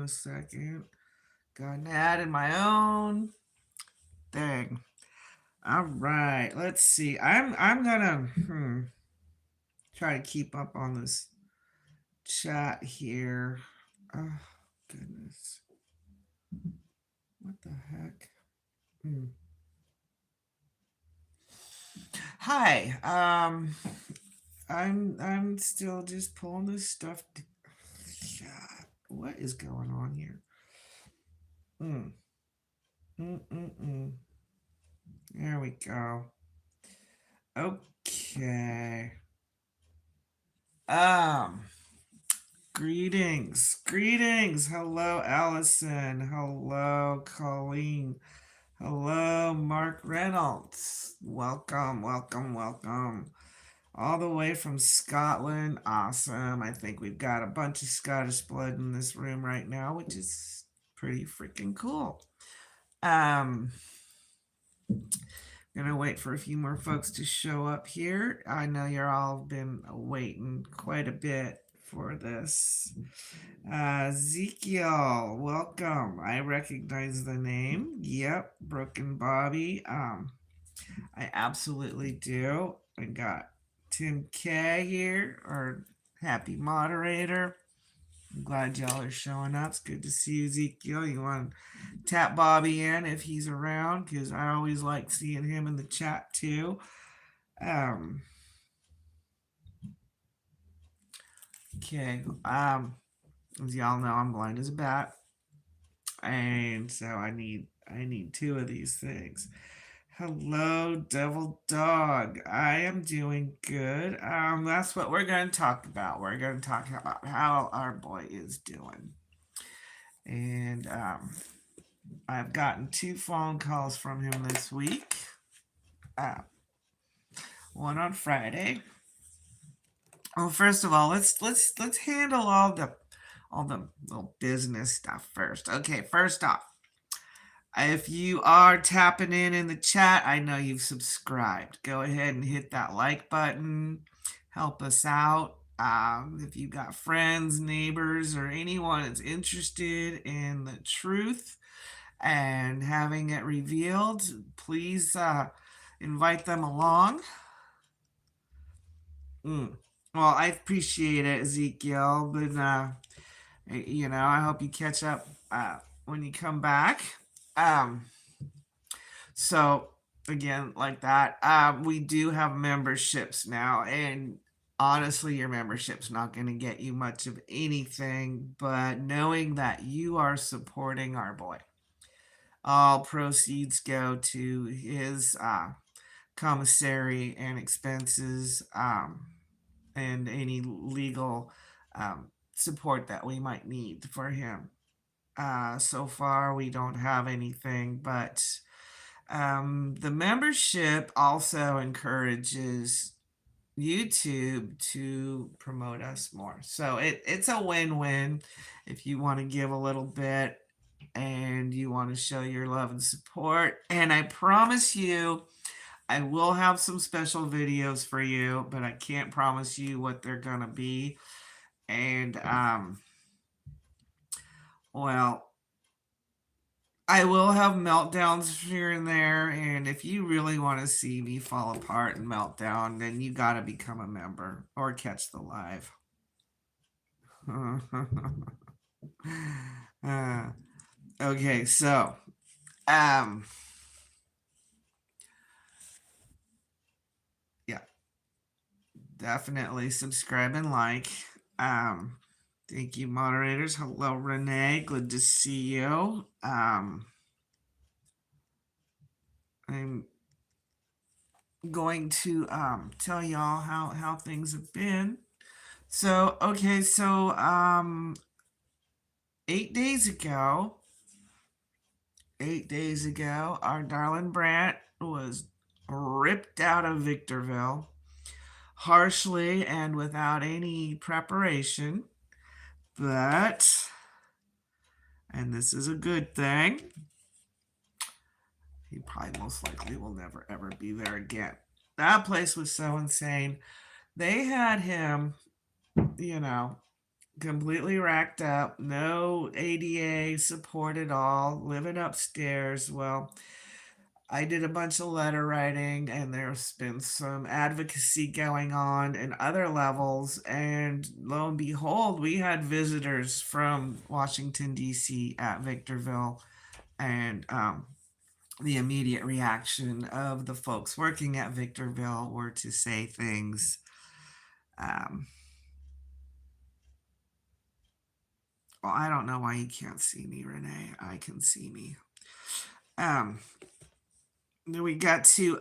a second. Got an ad in my own thing. All right, let's see. I'm gonna try to keep up on this chat here. Oh goodness, what the heck? Hmm. Hi. I'm still just pulling this stuff. God, what is going on here? Mm. Mm. There we go. Okay. Um. Greetings. Hello, Allison. Hello, Colleen. Hello, Mark Reynolds. Welcome. All the way from Scotland. Awesome. I think we've got a bunch of Scottish blood in this room right now, which is pretty freaking cool. Gonna wait for a few more folks to show up here. I know you're all been waiting quite a bit for this. Ezekiel, welcome. I recognize the name. Yep, Broken Bobby. I absolutely do. I got Tim K here, our happy moderator. I'm glad y'all are showing up. It's good to see you, Ezekiel. You want to tap Bobby in if he's around, because I always like seeing him in the chat too. Okay. As y'all know, I'm blind as a bat, and so I need two of these things. Hello, Devil Dog. I am doing good. That's what we're going to talk about. We're going to talk about how our boy is doing. And I've gotten 2 phone calls from him this week. One on Friday. Well, first of all, let's handle all the little business stuff first. Okay, first off, if you are tapping in the chat, I know you've subscribed. Go ahead and hit that like button. Help us out. If you've got friends, neighbors, or anyone that's interested in the truth and having it revealed, please invite them along. Well, I appreciate it, Ezekiel. But, I hope you catch up when you come back. So again, like that, we do have memberships now, and honestly, your membership's not going to get you much of anything, but knowing that you are supporting our boy, all proceeds go to his commissary and expenses, and any legal support that we might need for him. So far, we don't have anything, but the membership also encourages YouTube to promote us more. So it's a win-win if you want to give a little bit and you want to show your love and support. And I promise you, I will have some special videos for you, but I can't promise you what they're going to be. And, well, I will have meltdowns here and there, and if you really want to see me fall apart and meltdown, then you got to become a member or catch the live. Okay, so yeah, definitely subscribe and like. Thank you, moderators. Hello, Renee. Good to see you. I'm going to tell y'all how things have been. So, okay, so 8 days ago, our darling Brant was ripped out of Victorville harshly and without any preparation. But, and this is a good thing, he probably most likely will never ever be there again. That place was so insane. They had him, completely racked up, no ADA support at all, living upstairs. Well, I did a bunch of letter writing, and there's been some advocacy going on in other levels. And lo and behold, we had visitors from Washington, D.C. at Victorville. And the immediate reaction of the folks working at Victorville were to say things. Um, well, I don't know why you can't see me, Renee. I can see me. Um, then we got to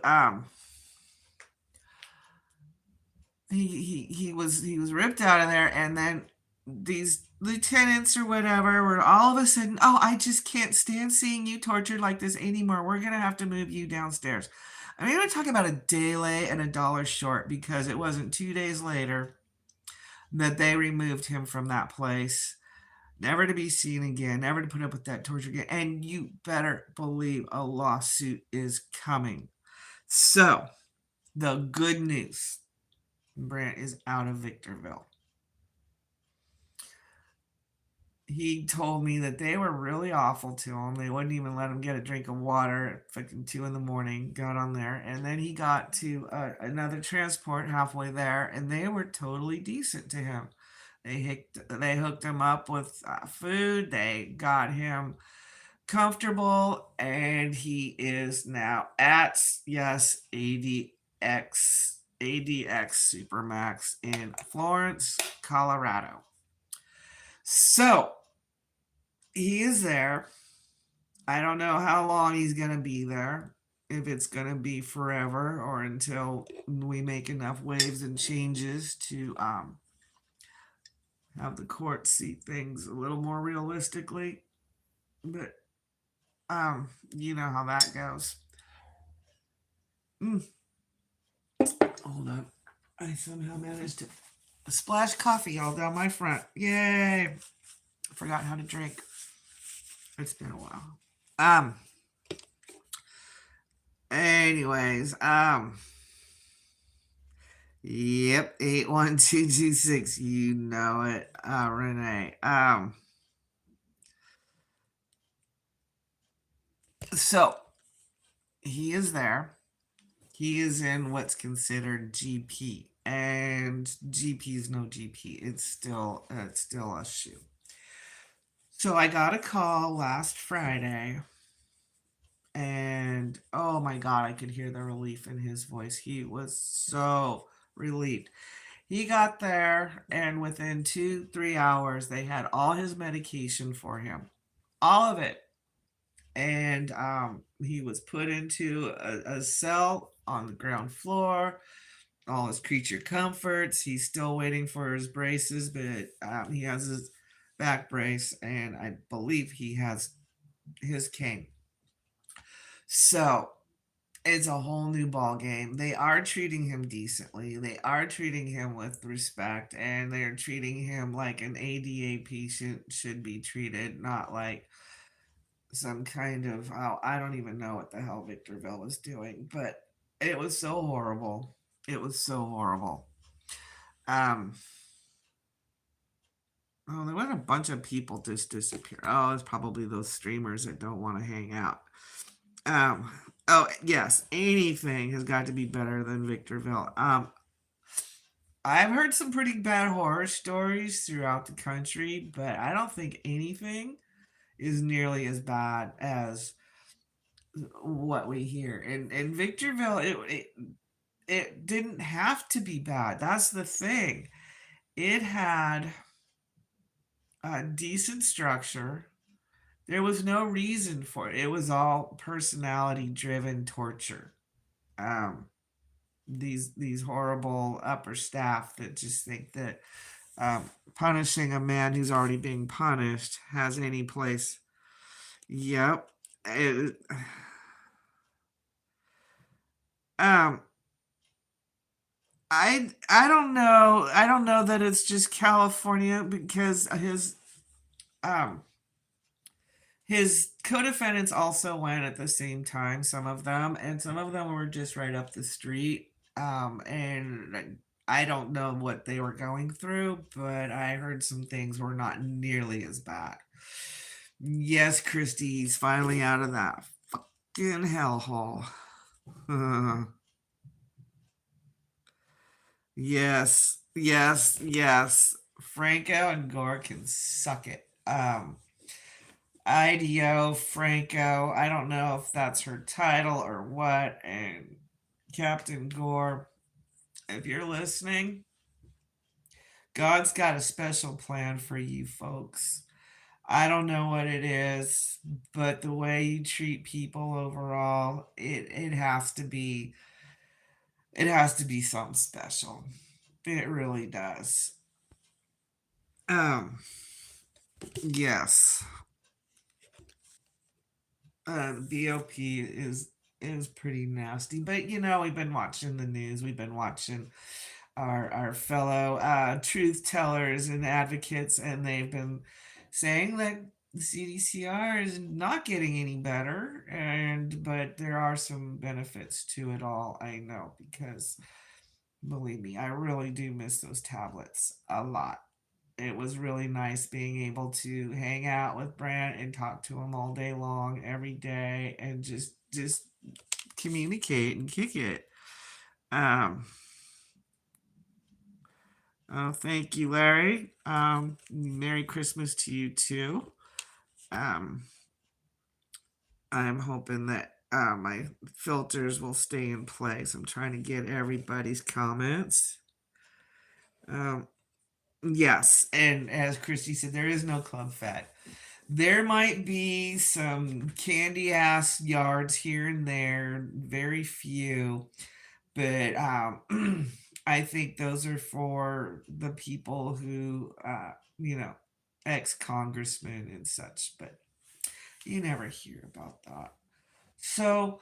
he was ripped out of there, and then these lieutenants or whatever were all of a sudden, oh, I just can't stand seeing you tortured like this anymore. We're gonna have to move you downstairs. I mean, we're talking about a day late and a dollar short, because it wasn't 2 days later that they removed him from that place, never to be seen again, never to put up with that torture again. And you better believe a lawsuit is coming. So, the good news, Brant is out of Victorville. He told me that they were really awful to him. They wouldn't even let him get a drink of water at fucking 2 in the morning. Got on there, and then he got to another transport halfway there, and they were totally decent to him. They hooked him up with food. They got him comfortable, and he is now at, yes, ADX Supermax in Florence, Colorado. So he is there. I don't know how long he's going to be there. If it's going to be forever or until we make enough waves and changes to have the court see things a little more realistically. But you know how that goes. Hold up. I somehow managed to splash coffee all down my front. Yay! I forgot how to drink. It's been a while. Anyways, yep, 81226. You know it, Renee. So he is there. He is in what's considered GP, and GP is no GP. It's still a shoe. So I got a call last Friday, and oh my God, I could hear the relief in his voice. He was so relieved. He got there, and within 2-3 hours, they had all his medication for him, all of it. And he was put into a cell on the ground floor, all his creature comforts. He's still waiting for his braces, but he has his back brace, and I believe he has his cane. So it's a whole new ball game. They are treating him decently. They are treating him with respect, and they're treating him like an ADA patient should be treated, not like some kind of, oh, I don't even know what the hell Victorville was doing, but it was so horrible. It was so horrible. Um, oh, there was a bunch of people just disappear. Oh, it's probably those streamers that don't want to hang out. Oh yes, anything has got to be better than Victorville. I've heard some pretty bad horror stories throughout the country, but I don't think anything is nearly as bad as what we hear. And Victorville, it didn't have to be bad. That's the thing. It had a decent structure. There was no reason for it. It was all personality driven torture. Um, these horrible upper staff that just think that punishing a man who's already being punished has any place. Yep. Um, I don't know. I don't know that it's just California, because um his co-defendants also went at the same time, some of them, and some of them were just right up the street. And I don't know what they were going through, but I heard some things were not nearly as bad. Yes, Christy, he's finally out of that fucking hellhole. Yes, yes, yes. Franco and Gore can suck it. IDO Franco, I don't know if that's her title or what, and Captain Gore, if you're listening, God's got a special plan for you folks. I don't know what it is, but the way you treat people overall, it has to be something special. It really does. Um yes. BOP is pretty nasty, but we've been watching the news. We've been watching our fellow truth tellers and advocates, and they've been saying that the CDCR is not getting any better, but there are some benefits to it all. I know, because believe me, I really do miss those tablets a lot. It was really nice being able to hang out with Brant and talk to him all day long, every day, and just communicate and kick it. Um, oh, thank you, Larry. Merry Christmas to you too. Um, I'm hoping that my filters will stay in place. I'm trying to get everybody's comments. Um, yes, and as Christy said, there is no club fat. There might be some candy ass yards here and there, very few, but I think those are for the people who, ex congressmen and such, but you never hear about that. So,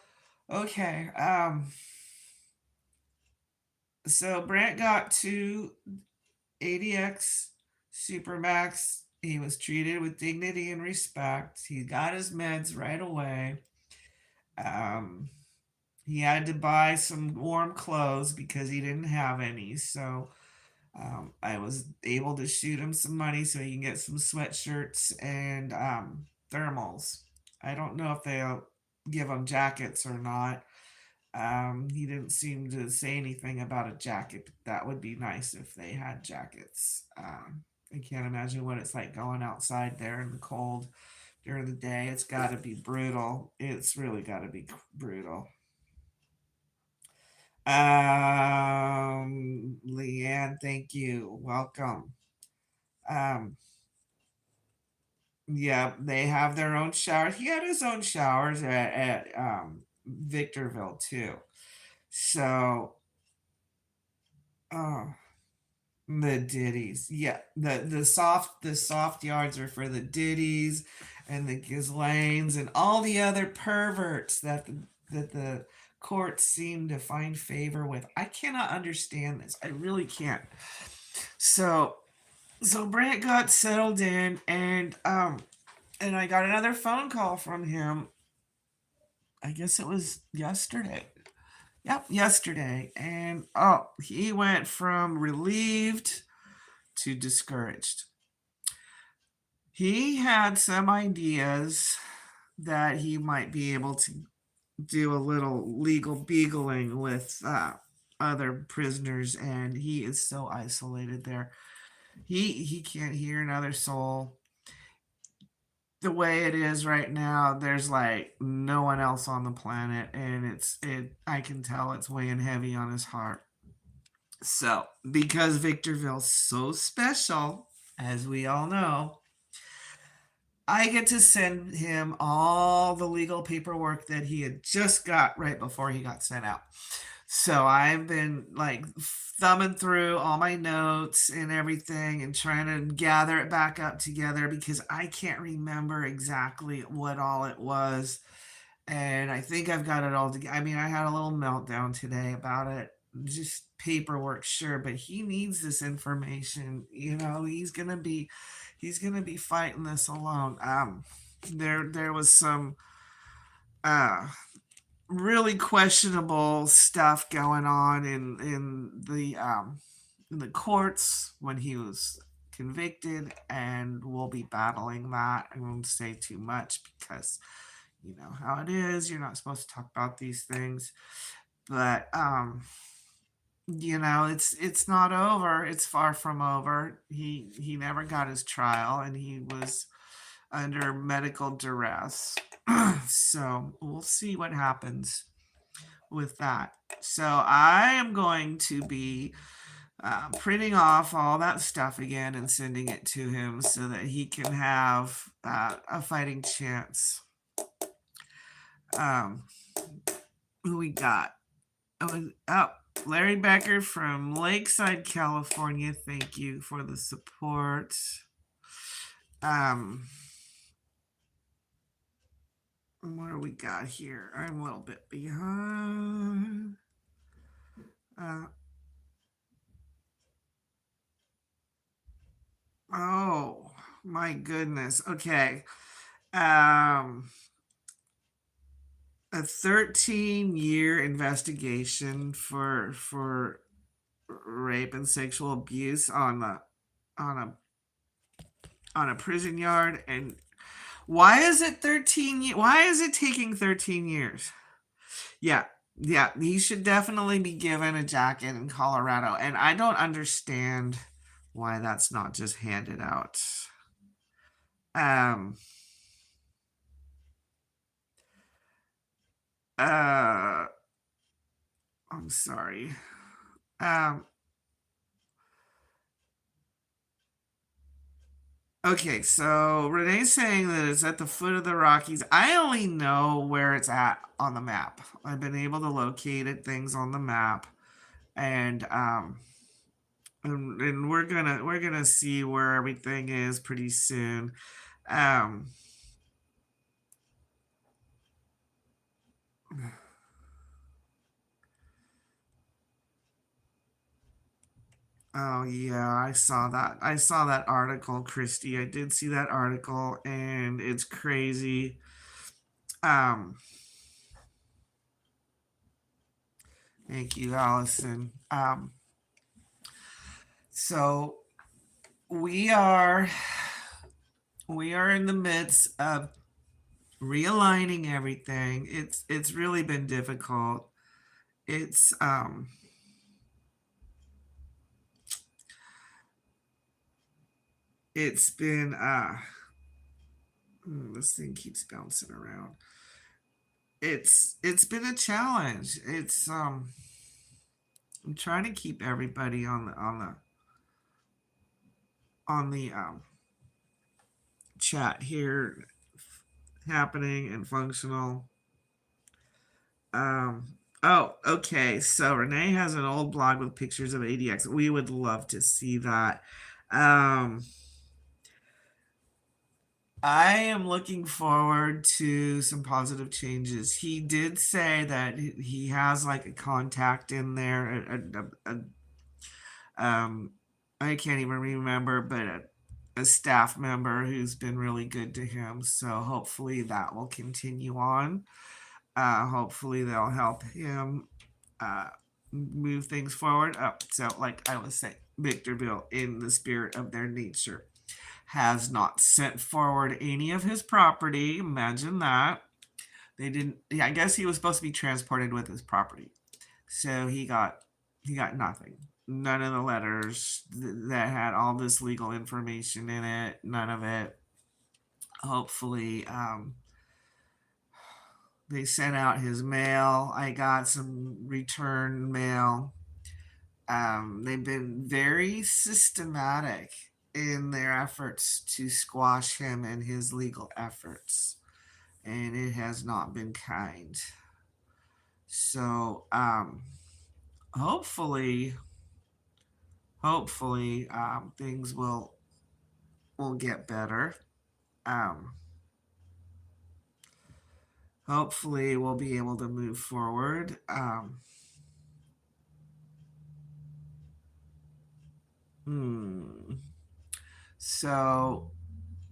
okay, so Brant got to ADX Supermax. He was treated with dignity and respect. He got his meds right away. Um, he had to buy some warm clothes because he didn't have any. So I was able to shoot him some money so he can get some sweatshirts and thermals. I don't know if they'll give him jackets or not. He didn't seem to say anything about a jacket. That would be nice if they had jackets. I can't imagine what it's like going outside there in the cold during the day. It's got to be brutal. It's really got to be brutal. Leanne, thank you. Welcome. Um, yeah, they have their own showers. He had his own showers at Victorville too. So, oh, the ditties. Yeah, the soft yards are for the ditties and the Ghislaines and all the other perverts that the courts seem to find favor with. I cannot understand this. I really can't. So so Brant got settled in, and I got another phone call from him. I guess it was yesterday. Yep, yesterday. And he went from relieved to discouraged. He had some ideas that he might be able to do a little legal beagling with other prisoners, and he is so isolated there. He can't hear another soul. The way it is right now, there's like no one else on the planet, and I can tell it's weighing heavy on his heart. So, because Victorville's so special, as we all know, I get to send him all the legal paperwork that he had just got right before he got sent out. So I've been like thumbing through all my notes and everything and trying to gather it back up together because I can't remember exactly what all it was. And I think I've got it all together. I mean, I had a little meltdown today about it. Just paperwork, sure, but he needs this information. He's gonna be fighting this alone. There was some uh really questionable stuff going on in the in the courts when he was convicted, and we'll be battling that. I won't say too much because you know how it is. You're not supposed to talk about these things, but you know, it's not over. It's far from over. He never got his trial, and he was under medical duress. So we'll see what happens with that. So I am going to be printing off all that stuff again and sending it to him so that he can have a fighting chance. Who we got? Oh, Larry Becker from Lakeside, California. Thank you for the support. What do we got here? I'm a little bit behind. Oh my goodness. Okay. A 13-year investigation for rape and sexual abuse on a prison yard. And why is it 13 years? Why is it taking 13 years? Yeah, he should definitely be given a jacket in Colorado, and I don't understand why that's not just handed out. I'm sorry. Okay, so Renee's saying that it's at the foot of the Rockies. I only know where it's at on the map. I've been able to locate things on the map, and we're gonna see where everything is pretty soon. Oh yeah, I saw that. I saw that article, Christy. I did see that article, and it's crazy. Thank you, Allison. So we are in the midst of realigning everything. It's really been difficult. It's been this thing keeps bouncing around. It's been a challenge. It's I'm trying to keep everybody on the chat here happening and functional. Oh, okay. So Renee has an old blog with pictures of ADX. We would love to see that. I am looking forward to some positive changes. He did say that he has like a contact in there, I can't even remember, but a staff member who's been really good to him. So hopefully that will continue on. Hopefully they'll help him move things forward. So like I was saying, Victorville, in the spirit of their nature, has not sent forward any of his property. Imagine that. They didn't. Yeah, I guess he was supposed to be transported with his property, so he got nothing. None of the letters that had all this legal information in it. None of it. Hopefully, they sent out his mail. I got some return mail. They've been very systematic in their efforts to squash him and his legal efforts, and it has not been kind. So, hopefully, things will get better. Hopefully, we'll be able to move forward. So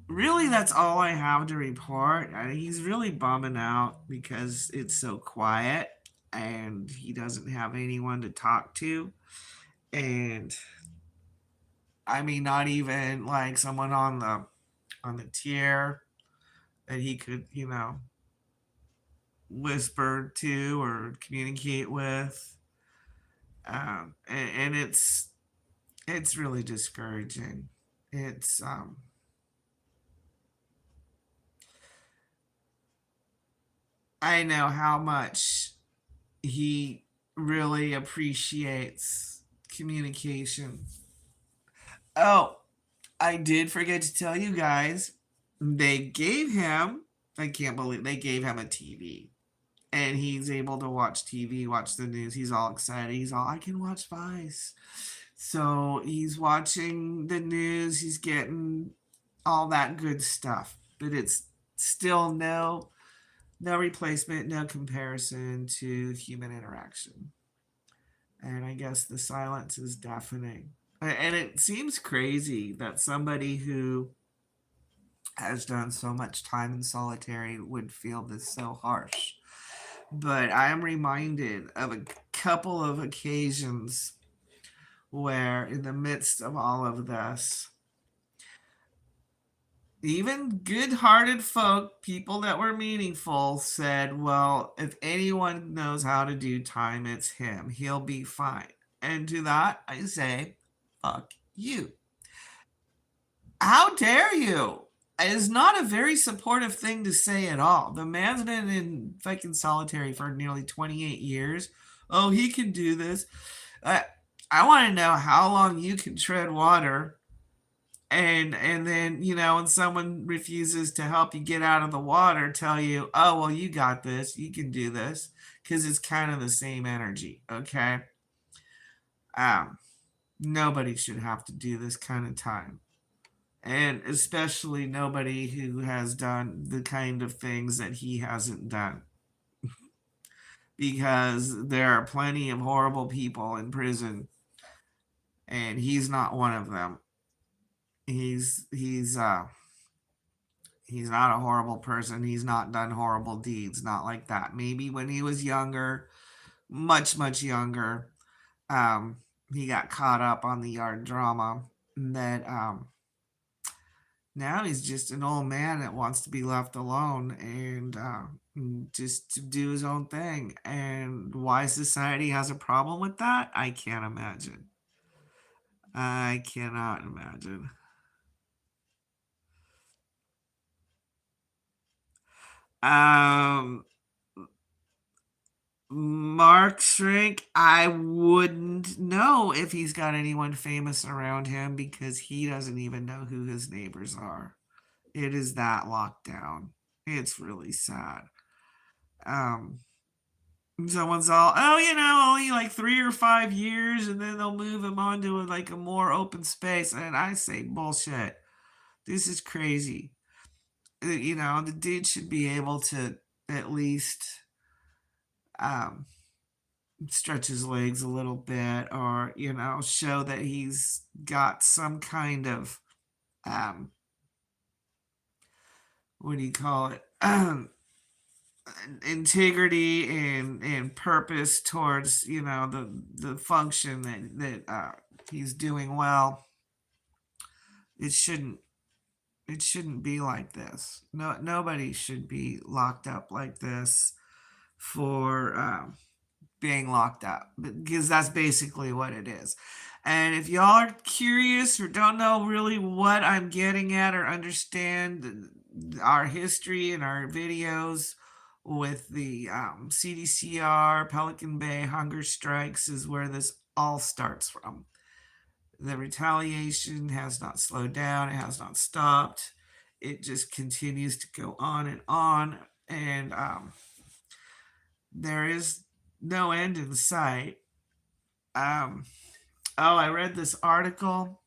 really, that's all I have to report. He's really bumming out because it's so quiet and he doesn't have anyone to talk to. And I mean, not even like someone on the tier that he could, whisper to or communicate with. And it's really discouraging. It's I know how much he really appreciates communication. Oh, I did forget to tell you guys, they gave him, I can't believe they gave him a TV. And he's able to watch TV, watch the news. He's all excited. He's all, I can watch Vice. So he's watching the news. He's getting all that good stuff. But it's still no replacement, no comparison to human interaction. And I guess the silence is deafening. And it seems crazy that somebody who has done so much time in solitary would feel this so harsh. But I am reminded of a couple of occasions where, in the midst of all of this, even good hearted folk, people that were meaningful, said, well, if anyone knows how to do time, it's him. He'll be fine. And to that, I say, fuck you. How dare you? It's not a very supportive thing to say at all. The man's been in fucking solitary for nearly 28 years. Oh, he can do this. Uh, I want to know how long you can tread water, and then, when someone refuses to help you get out of the water, tell you, oh, well, you got this, you can do this, because it's kind of the same energy. Okay. um Nobody should have to do this kind of time, and especially nobody who has done the kind of things that he hasn't done, because there are plenty of horrible people in prison, and he's not one of them. He's not a horrible person. He's not done horrible deeds, not like that. Maybe when he was younger, much younger, um he got caught up on the yard drama, that now he's just an old man that wants to be left alone, and just to do his own thing. And why society has a problem with that, I can't imagine. I cannot imagine. Um, Mark Shrink, I wouldn't know if he's got anyone famous around him, because he doesn't even know who his neighbors are. It is that locked down. It's really sad. Um, Someone's all, oh, only like 3 or 5 years, and then they'll move him on to like a more open space. And I say, bullshit. This is crazy. The dude should be able to at least um, stretch his legs a little bit, or, show that he's got some kind of, um, what do you call it? Integrity and purpose towards, the function that he's doing well. It shouldn't be like this. No, nobody should be locked up like this for being locked up, because that's basically what it is. And if y'all are curious or don't know really what I'm getting at, or understand our history and our videos with the CDCR, Pelican Bay hunger strikes, is where this all starts from. The retaliation has not slowed down, it has not stopped. It just continues to go on and on. And there is no end in sight. Um, oh, I read this article.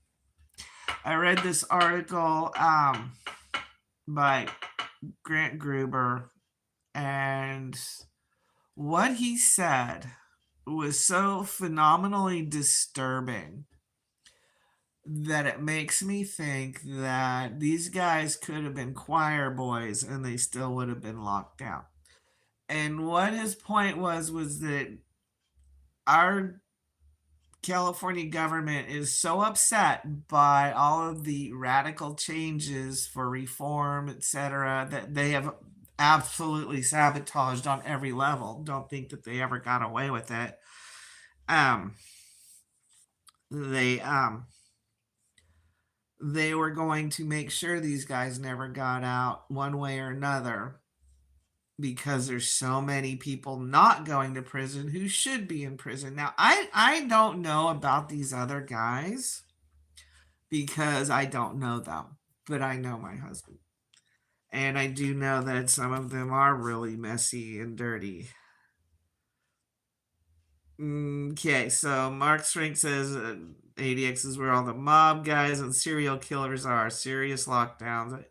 By Grant Gruber, and what he said was so phenomenally disturbing that it makes me think that these guys could have been choir boys and they still would have been locked down. And what his point was that our California government is so upset by all of the radical changes for reform, etc., that they have absolutely sabotaged on every level. Don't think that they ever got away with it. Um, they they were going to make sure these guys never got out one way or another, because there's so many people not going to prison who should be in prison. Now, I don't know about these other guys because I don't know them, but I know my husband. And I do know that some of them are really messy and dirty. Okay, so Mark Strink says ADX is where all the mob guys and serial killers are. Serious lockdowns. I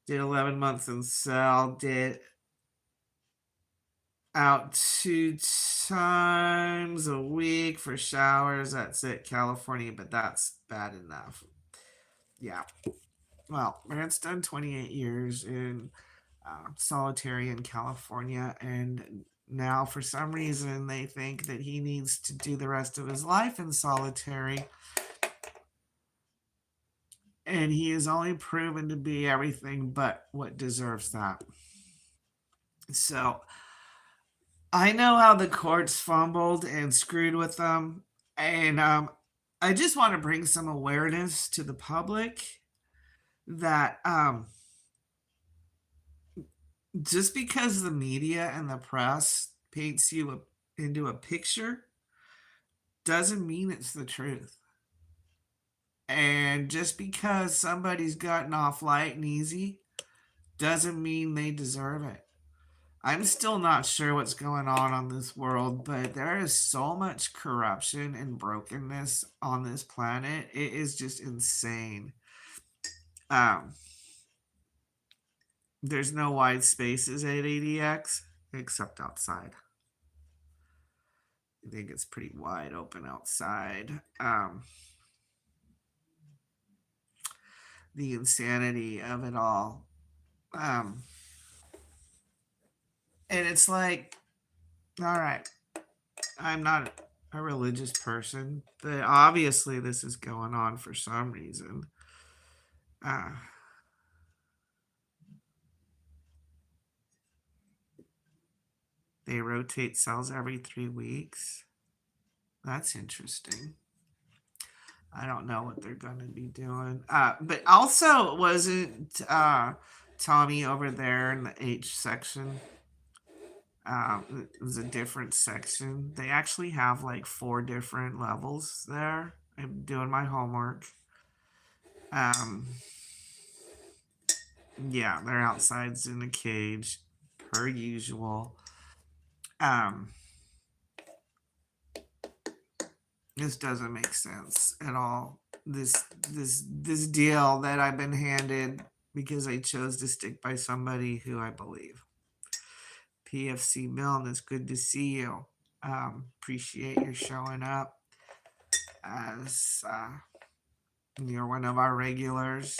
did 11 months in cell. Did out 2 times a week for showers. That's it, California, but that's bad enough. Yeah. Well, Brant's done 28 years in solitary in California, and now for some reason they think that he needs to do the rest of his life in solitary, and he is only proven to be everything but what deserves that. So I know how the courts fumbled and screwed with them, and I just want to bring some awareness to the public that just because the media and the press paints you into a picture doesn't mean it's the truth. And just because somebody's gotten off light and easy doesn't mean they deserve it. I'm still not sure what's going on this world, but there is so much corruption and brokenness on this planet. It is just insane. There's no wide spaces at ADX except outside. I think it's pretty wide open outside. The insanity of it all. And it's like, all right, I'm not a religious person, but obviously this is going on for some reason. They rotate cells every 3 weeks. That's interesting. I don't know what they're going to be doing. But also, wasn't Tommy over there in the H section? It was a different section. They actually have like 4 different levels there. I'm doing my homework. Yeah, they're outsides in a cage, per usual. This doesn't make sense at all. This deal that I've been handed because I chose to stick by somebody who I believe. PFC Milne, it's good to see you. Appreciate your showing up as you're one of our regulars.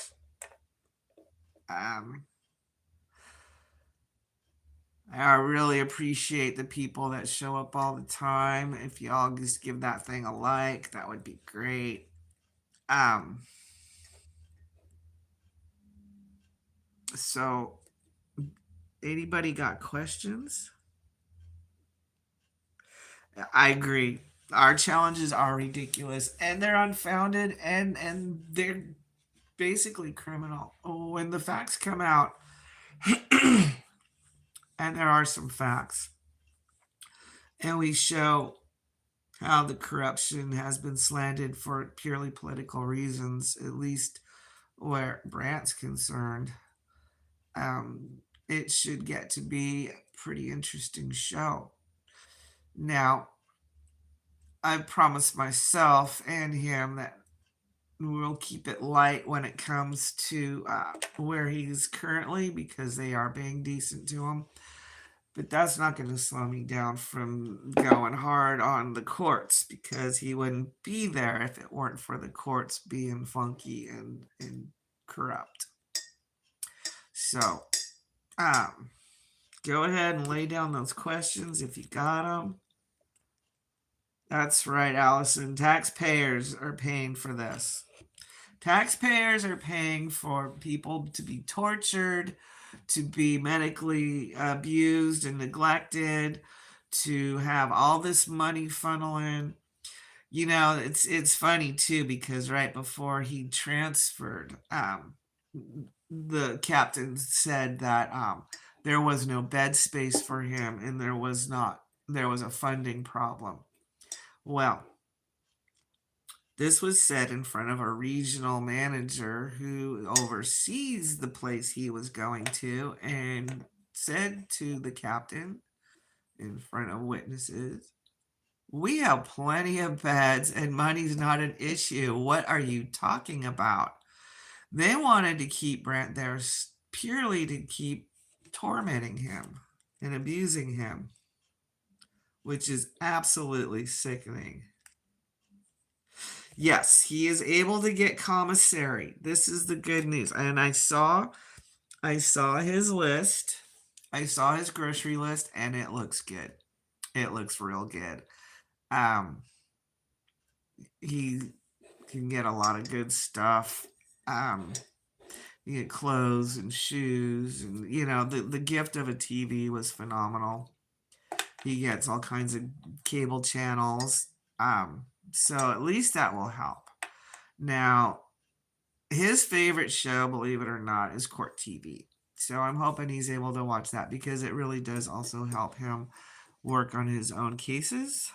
I really appreciate the people that show up all the time. If y'all just give that thing a like, that would be great. So anybody got questions? I agree. Our challenges are ridiculous and they're unfounded and they're basically criminal. When the facts come out, and there are some facts, and we show how the corruption has been slanted for purely political reasons, at least where Brant's concerned, it should get to be a pretty interesting show. Now, I promised myself and him that we'll keep it light when it comes to where he's currently, because they are being decent to him. But that's not going to slow me down from going hard on the courts, because he wouldn't be there if it weren't for the courts being funky and corrupt. So, go ahead and lay down those questions if you got them. That's right, Allison. Taxpayers are paying for this. Taxpayers are paying for people to be tortured, to be medically abused and neglected, to have all this money funnel in. You know, it's funny too because right before he transferred, the captain said that there was no bed space for him and there was a funding problem. Well, this was said in front of a regional manager who oversees the place he was going to and said to the captain in front of witnesses, "We have plenty of beds and money's not an issue. What are you talking about?" They wanted to keep Brant there purely to keep tormenting him and abusing him, which is absolutely sickening. Yes, he is able to get commissary. This is the good news. And I saw his list. I saw his grocery list and it looks good. It looks real good. He can get a lot of good stuff. You get clothes and shoes and the gift of a TV was phenomenal. He gets all kinds of cable channels. So at least that will help. Now, his favorite show, believe it or not, is Court TV. So I'm hoping he's able to watch that because it really does also help him work on his own cases.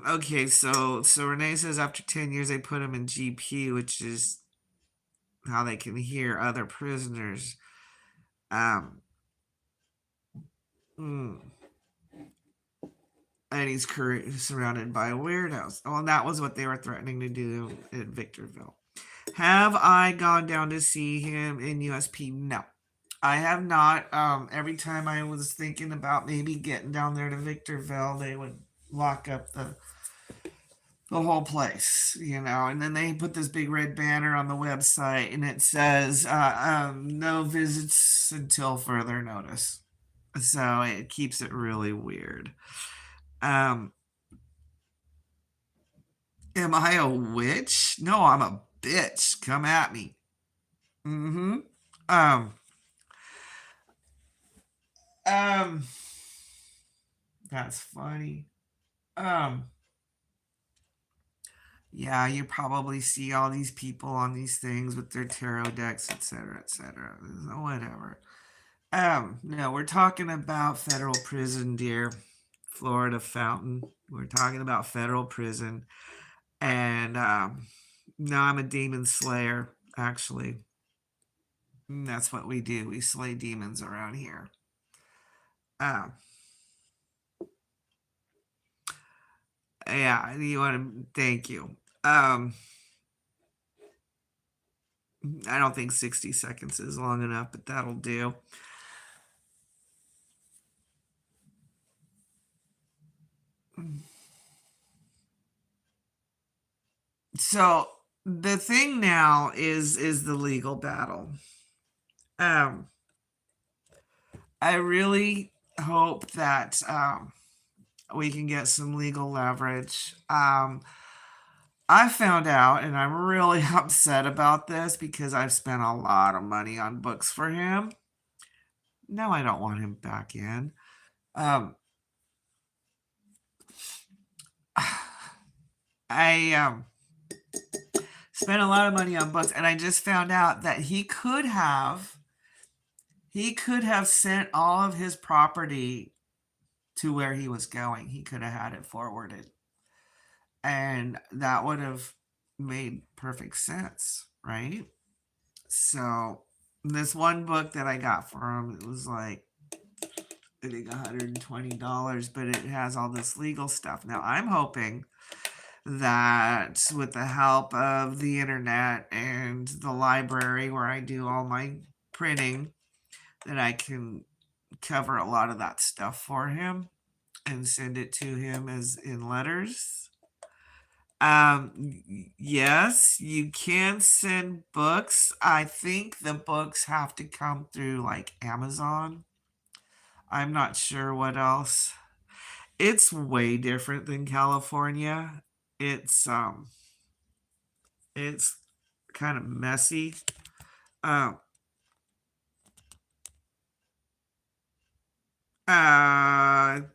Okay, so Renee says after 10 years they put him in GP, which is how they can hear other prisoners. And he's surrounded by weirdos. Well, that was what they were threatening to do at Victorville. Have I gone down to see him in USP? No, I have not. Every time I was thinking about maybe getting down there to Victorville, they would lock up the whole place, and then they put this big red banner on the website and it says no visits until further notice. So it keeps it really weird. Am I a witch? No, I'm a bitch. Come at me. That's funny. Yeah, you probably see all these people on these things with their tarot decks, etc., etc. Whatever. No, we're talking about federal prison, dear. Florida Fountain. We're talking about federal prison. And no, I'm a demon slayer, actually. That's what we do. We slay demons around here. Yeah, you want to thank you. I don't think 60 seconds is long enough, but that'll do. So the thing now is the legal battle. I really hope that we can get some legal leverage. I found out, and I'm really upset about this because I've spent a lot of money on books for him. No, I don't want him back in. I spent a lot of money on books, and I just found out that he could have sent all of his property to where he was going. He could have had it forwarded, and that would have made perfect sense, right? So this one book that I got for him, it was like I think $120, but it has all this legal stuff. Now I'm hoping that with the help of the internet and the library where I do all my printing, that I can cover a lot of that stuff for him and send it to him as in letters. Yes, you can send books. I think the books have to come through like Amazon. I'm not sure what else. It's way different than California. It's kind of messy. Um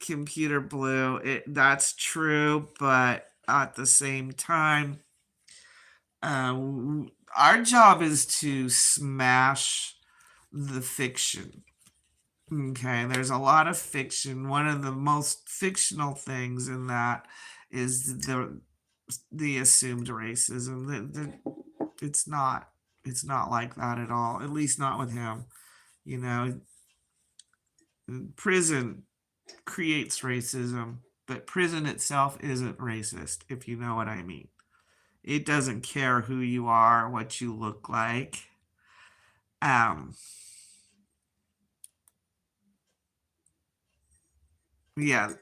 Computer blue. That's true, but at the same time, our job is to smash the fiction. Okay, there's a lot of fiction. One of the most fictional things in that is the assumed racism. It's not it's not like that at all. At least not with him. You know, prison creates racism, but prison itself isn't racist, if you know what I mean. It doesn't care who you are, what you look like. Um, yeah,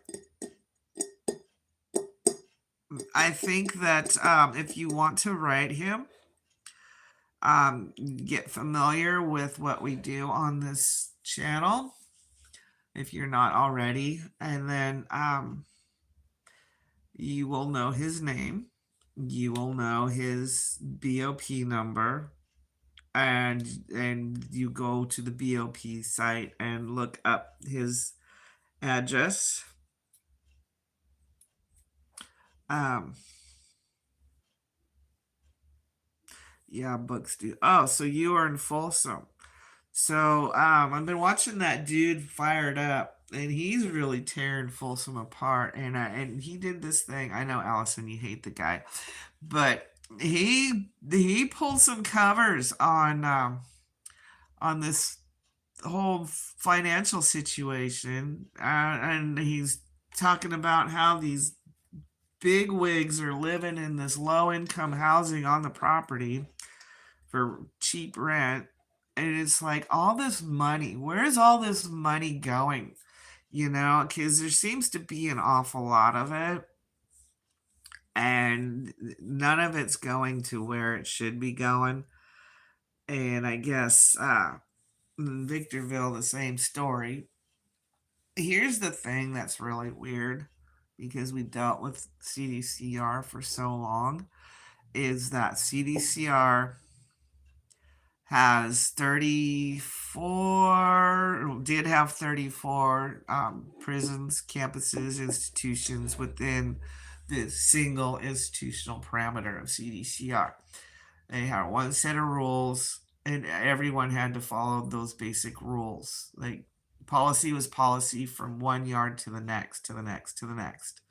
I think that if you want to write him, get familiar with what we do on this channel if you're not already, and then you will know his name, you will know his BOP number, and you go to the BOP site and look up his address. Um, yeah, books do. Oh, so you are in Folsom. So I've been watching that dude Fired Up, and he's really tearing Folsom apart. And he did this thing. I know, Allison, you hate the guy, but he pulled some covers on this whole financial situation, and he's talking about how these big wigs are living in this low income housing on the property for cheap rent. And it's like, all this money, where's all this money going? You know, because there seems to be an awful lot of it, and none of it's going to where it should be going. And I guess Victorville, the same story. Here's the thing that's really weird, because we dealt with CDCR for so long, is that CDCR has 34, did have 34 prisons, campuses, institutions within the single institutional parameter of CDCR. They had one set of rules, and everyone had to follow those basic rules. Like, policy was policy from one yard to the next, to the next, to the next.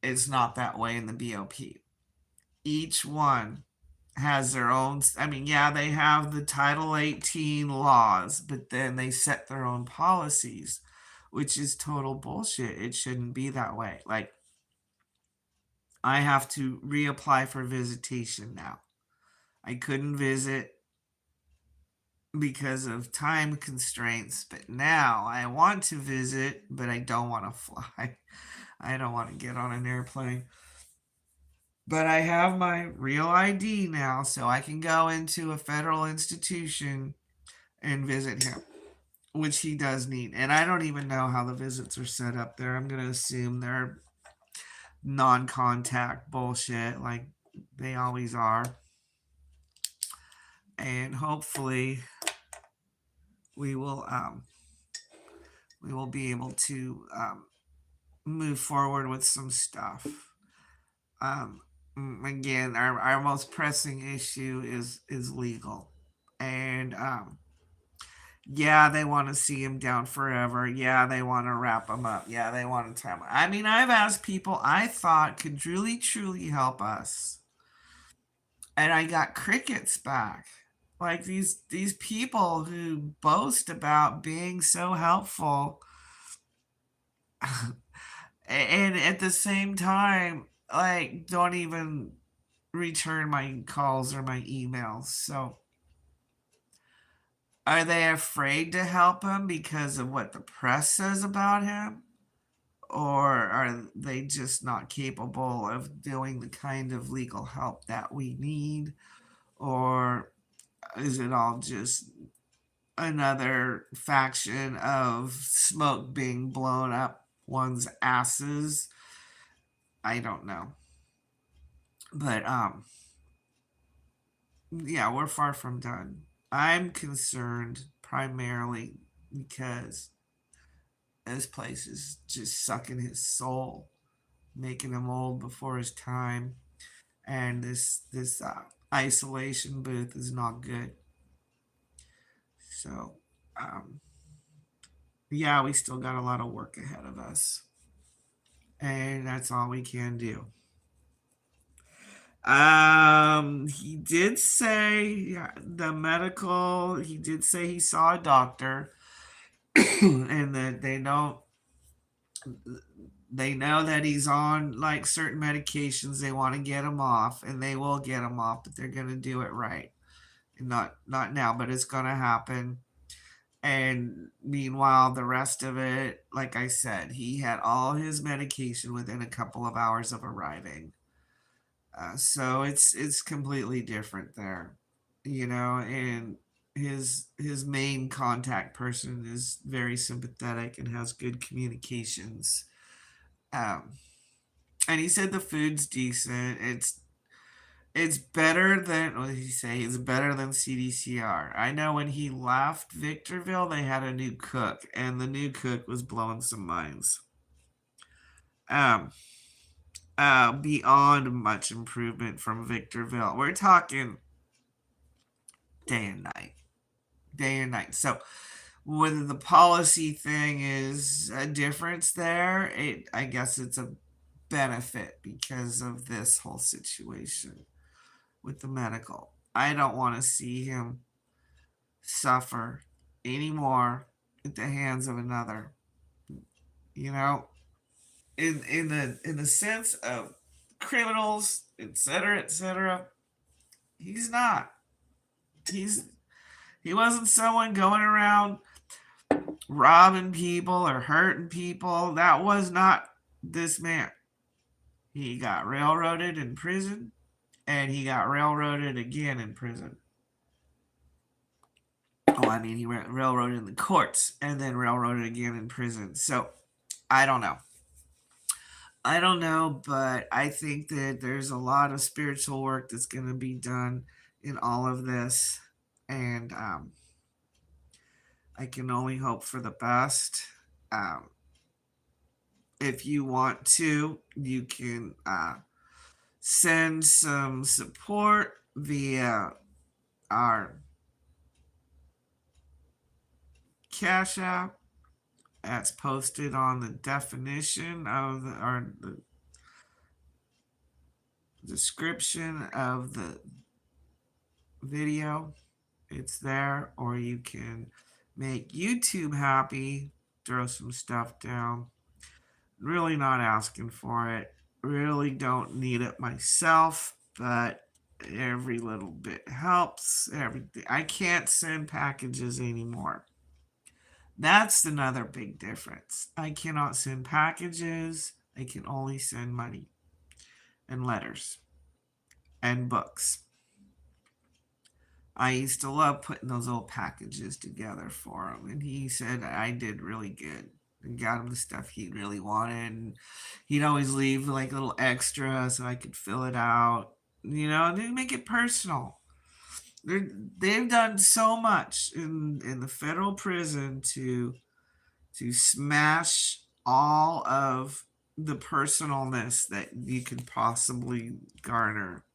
It's not that way in the BOP. Each one has their own. I mean, yeah, they have the Title 18 laws, but then they set their own policies, which is total bullshit. It shouldn't be that way. Like, I have to reapply for visitation now. I couldn't visit because of time constraints, but now I want to visit, but I don't want to fly. I don't want to get on an airplane. But I have my real ID now, so I can go into a federal institution and visit him, which he does need. And I don't even know how the visits are set up there. I'm going to assume they're non contact bullshit like they always are. And hopefully we will be able to move forward with some stuff. Again, our most pressing issue is legal, and yeah, they want to see him down forever. Yeah, they want to wrap him up. Yeah, they want to time. I mean, I've asked people I thought could really truly help us, and I got crickets back. Like, these people who boast about being so helpful, and at the same time, like, don't even return my calls or my emails. So, are they afraid to help him because of what the press says about him? or are they just not capable of doing the kind of legal help that we need? Or is it all just another faction of smoke being blown up one's asses? I don't know. But yeah, we're far from done. I'm concerned primarily because this place is just sucking his soul, making him old before his time, and this isolation booth is not good. So, um, yeah, we still got a lot of work ahead of us, and that's all we can do. He did say, yeah, the medical. He did say he saw a doctor, and that they know that he's on like certain medications. They want to get him off, and they will get him off, but they're gonna do it right, and not now, but it's gonna happen. And meanwhile, the rest of it, like I said, he had all his medication within a couple of hours of arriving. So it's completely different there, and his main contact person is very sympathetic and has good communications. Um, and he said the food's decent. It's better than what did he say? It's better than CDCR. I know when he left Victorville, they had a new cook, and the new cook was blowing some minds. Um, Beyond much improvement from Victorville. We're talking day and night, day and night. So whether the policy thing is a difference there, I guess it's a benefit because of this whole situation with the medical. I don't want to see him suffer anymore at the hands of another. You know, in the sense of criminals, etc., etc. He's not. He's he wasn't someone going around robbing people or hurting people. That was not this man. He got railroaded in prison, and he got railroaded again in prison. Oh, I mean, he railroaded in the courts and then railroaded again in prison. So, I don't know. I don't know, but I think that there's a lot of spiritual work that's going to be done in all of this. And I can only hope for the best. Um, if you want to, you can send some support via our Cash App. That's posted on the definition of the description of the video. It's there, or you can make YouTube happy, throw some stuff down. Really not asking for it. Really don't need it myself, but every little bit helps. Everything. I can't send packages anymore. That's another big difference. I cannot send packages. I can only send money and letters and books. I used to love putting those little packages together for him, and he said I did really good and got him the stuff he really wanted. And he'd always leave like a little extra so I could fill it out, and then make it personal. They've done so much in the federal prison to smash all of the personalness that you could possibly garner.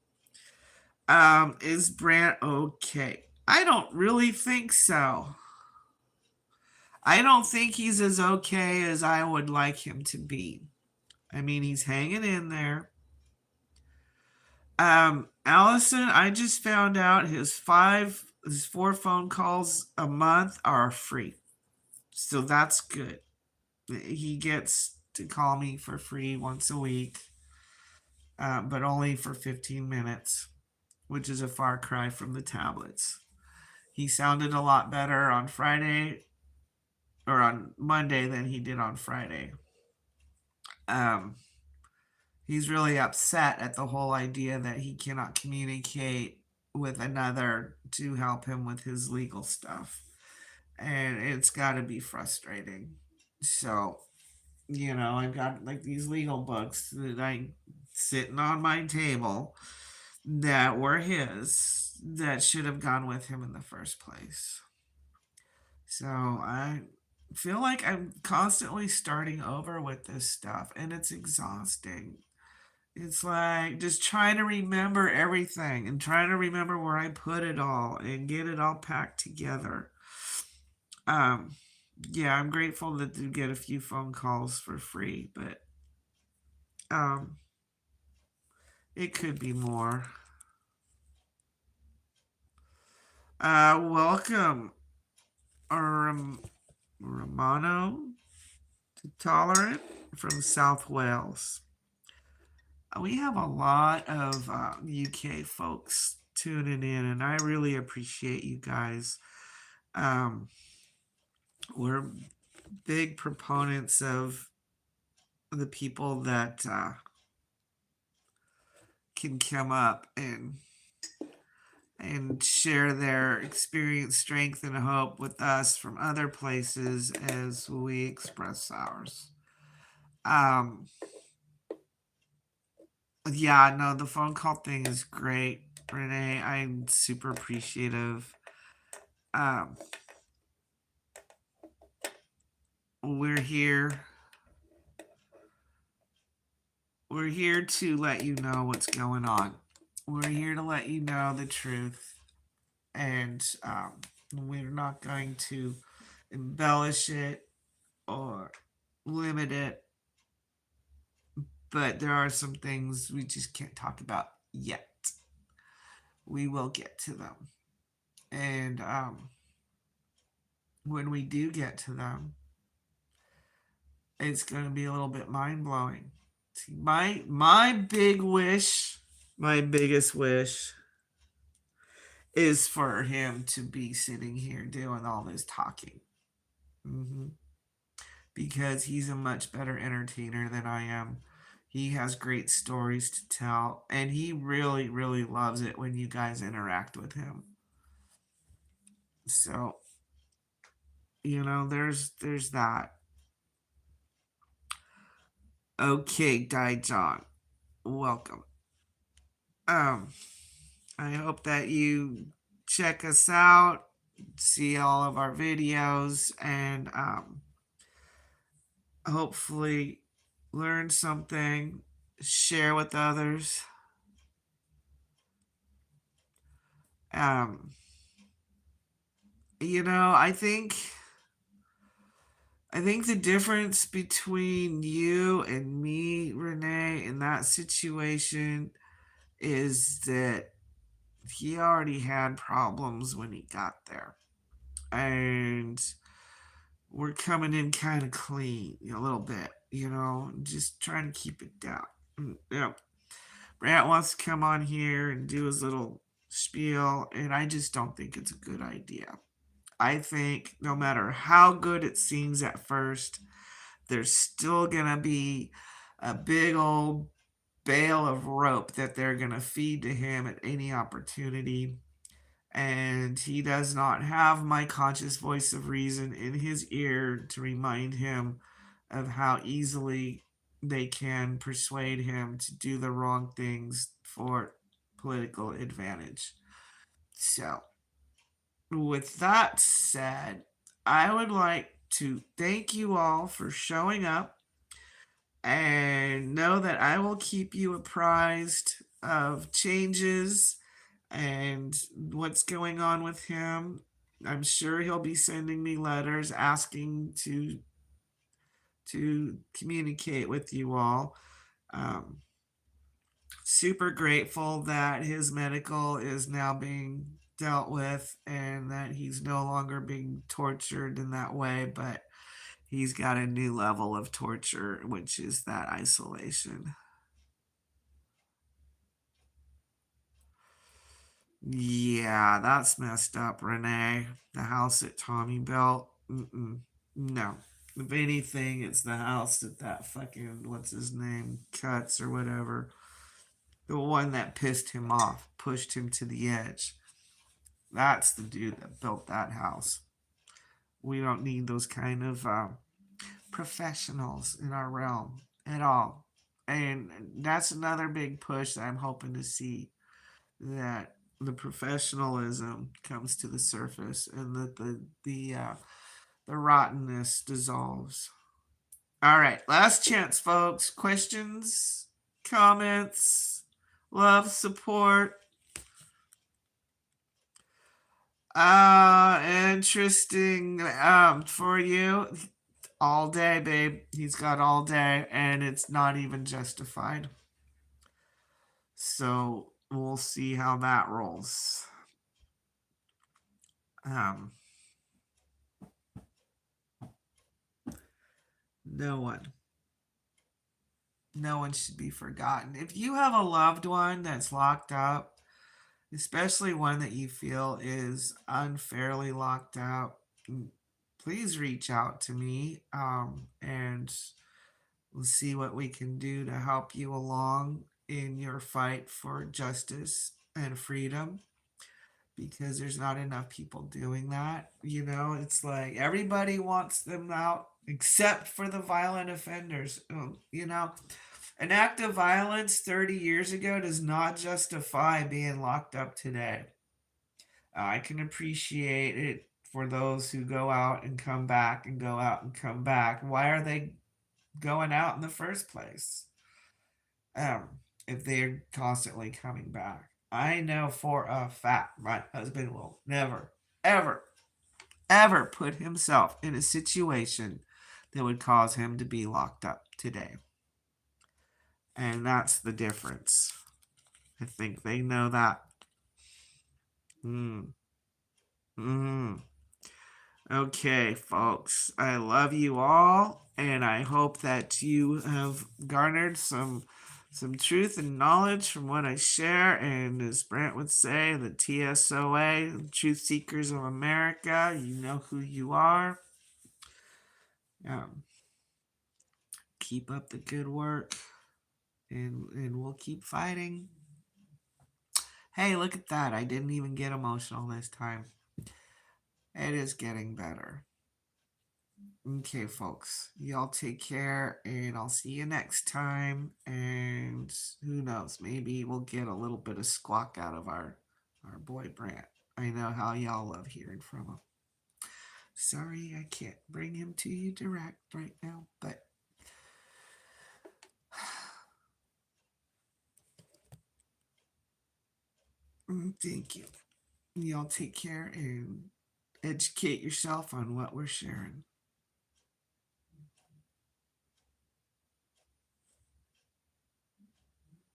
Is Brant okay? I don't really think so. I don't think he's as okay as I would like him to be. I mean, he's hanging in there. Allison, I just found out his 4 phone calls a month are free. So that's good. He gets to call me for free once a week, but only for 15 minutes, which is a far cry from the tablets. He sounded a lot better on Friday or on Monday than he did on Friday. Um, he's really upset at the whole idea that he cannot communicate with another to help him with his legal stuff. And it's got to be frustrating. So, I've got like these legal books that I sitting on my table that were his that should have gone with him in the first place. So I feel like I'm constantly starting over with this stuff and it's exhausting. It's like just trying to remember everything and trying to remember where I put it all and get it all packed together. Um, yeah, I'm grateful to get a few phone calls for free, but um, it could be more. Welcome, Romano Tolerant from South Wales. We have a lot of UK folks tuning in, and I really appreciate you guys. Um, we're big proponents of the people that can come up and share their experience, strength, and hope with us from other places as we express ours. Um, yeah, no, the phone call thing is great, Renee. I'm super appreciative. Um, we're here. We're here to let you know what's going on. We're here to let you know the truth, and we're not going to embellish it or limit it. But there are some things we just can't talk about yet. We will get to them, and when we do get to them, it's going to be a little bit mind blowing. My big wish, my biggest wish, is for him to be sitting here doing all this talking. hmm Because he's a much better entertainer than I am. He has great stories to tell, and he really, really loves it when you guys interact with him. So, there's that. Okay, Dai John, welcome. Um, I hope that you check us out, see all of our videos, and hopefully learn something, share with others. Um, I think the difference between you and me, Renee, in that situation is that he already had problems when he got there. And we're coming in kind of clean, a little bit, just trying to keep it down. Yeah. Brant wants to come on here and do his little spiel, and I just don't think it's a good idea. I think no matter how good it seems at first, there's still going to be a big old bale of rope that they're going to feed to him at any opportunity. And he does not have my conscious voice of reason in his ear to remind him of how easily they can persuade him to do the wrong things for political advantage. So, with that said, I would like to thank you all for showing up and know that I will keep you apprised of changes and what's going on with him. I'm sure he'll be sending me letters asking to communicate with you all. Um, Super grateful that his medical is now being dealt with and that he's no longer being tortured in that way, but he's got a new level of torture, which is that isolation. Yeah, that's messed up, Renee. The house that Tommy built. Mm-mm. No. If anything, it's the house that fucking, what's his name, Cuts or whatever. The one that pissed him off, pushed him to the edge. That's the dude that built that house. We don't need those kind of professionals in our realm at all. And that's another big push that I'm hoping to see, that the professionalism comes to the surface and that the rottenness dissolves. All right, last chance, folks. Questions, comments, love, support. Interesting. For you, all day, babe. He's got all day, and it's not even justified. So we'll see how that rolls. Um, no one. No one should be forgotten. If you have a loved one that's locked up, especially one that you feel is unfairly locked up, please reach out to me, and we'll see what we can do to help you along in your fight for justice and freedom, because there's not enough people doing that. It's like everybody wants them out except for the violent offenders. An act of violence 30 years ago does not justify being locked up today. I can appreciate it for those who go out and come back and go out and come back. Why are they going out in the first place? If they're constantly coming back. I know for a fact my husband will never, ever, ever put himself in a situation that would cause him to be locked up today. And that's the difference. I think they know that. Okay, folks. I love you all, and I hope that you have garnered some truth and knowledge from what I share. And as Brant would say, the TSoA, the Truth Seekers of America, you know who you are. Keep up the good work, and we'll keep fighting. Hey, look at that. I didn't even get emotional this time. It is getting better. Okay, folks. Y'all take care, and I'll see you next time. And who knows, maybe we'll get a little bit of squawk out of our boy Brant. I know how y'all love hearing from him. Sorry I can't bring him to you direct right now, but thank you. Y'all take care and educate yourself on what we're sharing.